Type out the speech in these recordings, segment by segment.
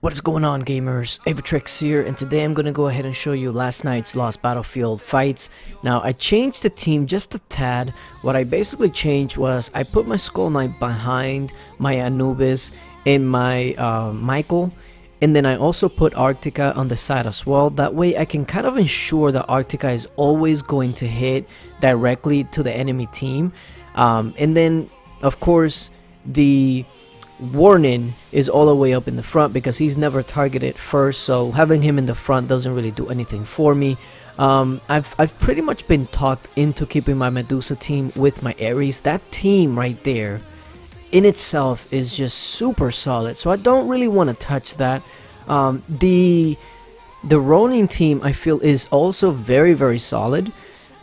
What is going on, gamers? Aevatrex here, and today I'm going to go ahead and show you last night's lost Battlefield fights. Now, I changed the team just a tad. What I basically changed was I put my Skull Knight behind my Anubis and my Michael, and then I also put Arctica on the side as well. That way I can kind of ensure that Arctica is always going to hit directly to the enemy team. And then, of course, the WARNIN is all the way up in the front because he's never targeted first, so having him in the front doesn't really do anything for me. I've pretty much been talked into keeping my Medusa team with my Aries. That team right there in itself is just super solid, so I don't really want to touch that. The Ronin team I feel is also very solid,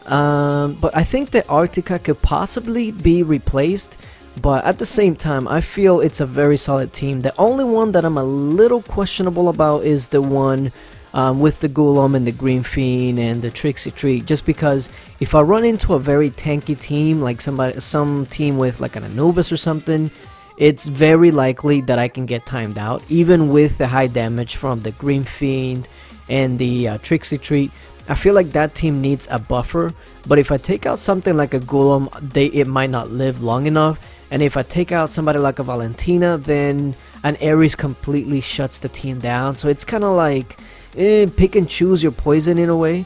but I think that Arctica could possibly be replaced. But at the same time, I feel it's a very solid team. The only one that I'm a little questionable about is the one with the Golem and the Green Fiend and the Trixie Tree. Just because if I run into a very tanky team, like some team with like an Anubis or something, it's very likely that I can get timed out. Even with the high damage from the Green Fiend and the Trixie Tree, I feel like that team needs a buffer. But if I take out something like a Golem, it might not live long enough. And if I take out somebody like a Valentina, then an Aries completely shuts the team down. So it's kind of like pick and choose your poison in a way.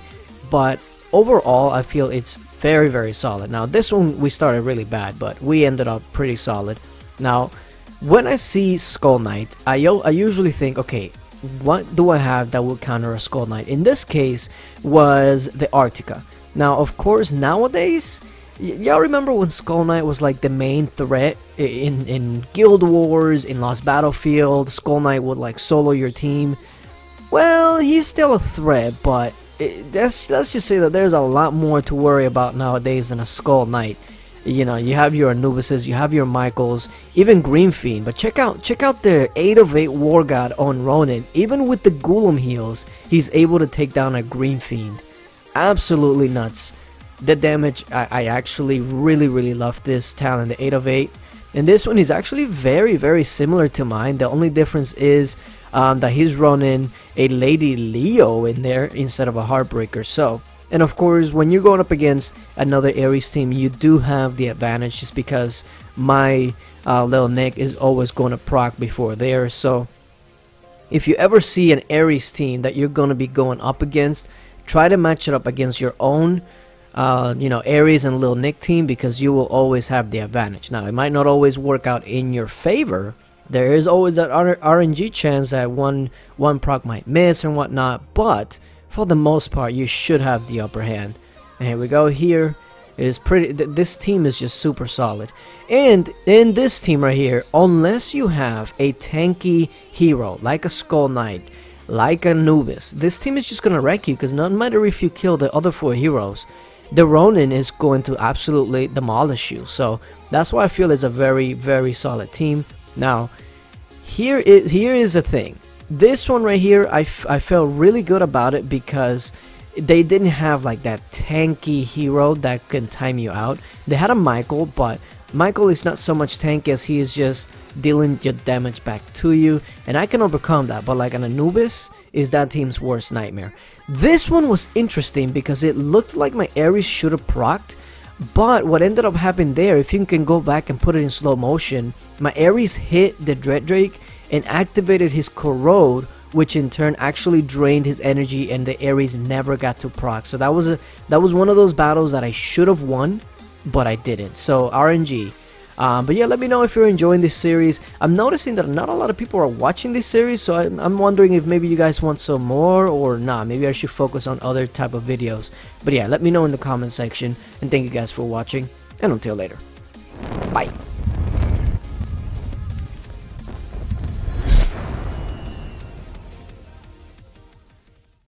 But overall, I feel it's very solid. Now, this one we started really bad, but we ended up pretty solid. Now, when I see Skull Knight, I usually think, okay, what do I have that will counter a Skull Knight? In this case, was the Arctica. Now, of course, nowadays, y'all remember when Skull Knight was like the main threat in Guild Wars, in Lost Battlefield? Skull Knight would like solo your team. Well, he's still a threat, but let's just say that there's a lot more to worry about nowadays than a Skull Knight. You know, you have your Anubises, you have your Michaels, even Green Fiend. But check out the 8 of 8 War God on Ronin. Even with the Golem heals, he's able to take down a Green Fiend. Absolutely nuts. The damage, I actually really love this talent, the 8 of 8. And this one is actually very similar to mine. The only difference is that he's running a Lady Leo in there instead of a Heartbreaker. So, and of course, when you're going up against another Aries team, you do have the advantage just because my little Nick is always going to proc before theirs. So, if you ever see an Aries team that you're going to be going up against, try to match it up against your own you know, Aries and Lil Nick team, because you will always have the advantage. Now, it might not always work out in your favor. There is always that RNG chance that one proc might miss and whatnot, but for the most part, you should have the upper hand. And here we go. Here is pretty. This team is just super solid. And in this team right here, unless you have a tanky hero like a Skull Knight, like Anubis, this team is just gonna wreck you, because no matter if you kill the other 4 heroes, the Ronin is going to absolutely demolish you. So that's why I feel it's a very solid team. Now, here is the thing. This one right here, I felt really good about it because they didn't have like that tanky hero that can time you out. They had a Michael, but Michael is not so much tanky as he is just dealing your damage back to you, and I can overcome that. But like an Anubis is that team's worst nightmare. This one was interesting because it looked like my Aries should have procced, but what ended up happening there, if you can go back and put it in slow motion, my Aries hit the Dread Drake and activated his Corrode, which in turn actually drained his energy, and the Aries never got to proc. So that was one of those battles that I should have won, but I didn't. So RNG. But yeah, let me know if you're enjoying this series. I'm noticing that not a lot of people are watching this series, so I'm wondering if maybe you guys want some more or not. Maybe I should focus on other type of videos. But yeah, let me know in the comment section, and thank you guys for watching, and until later.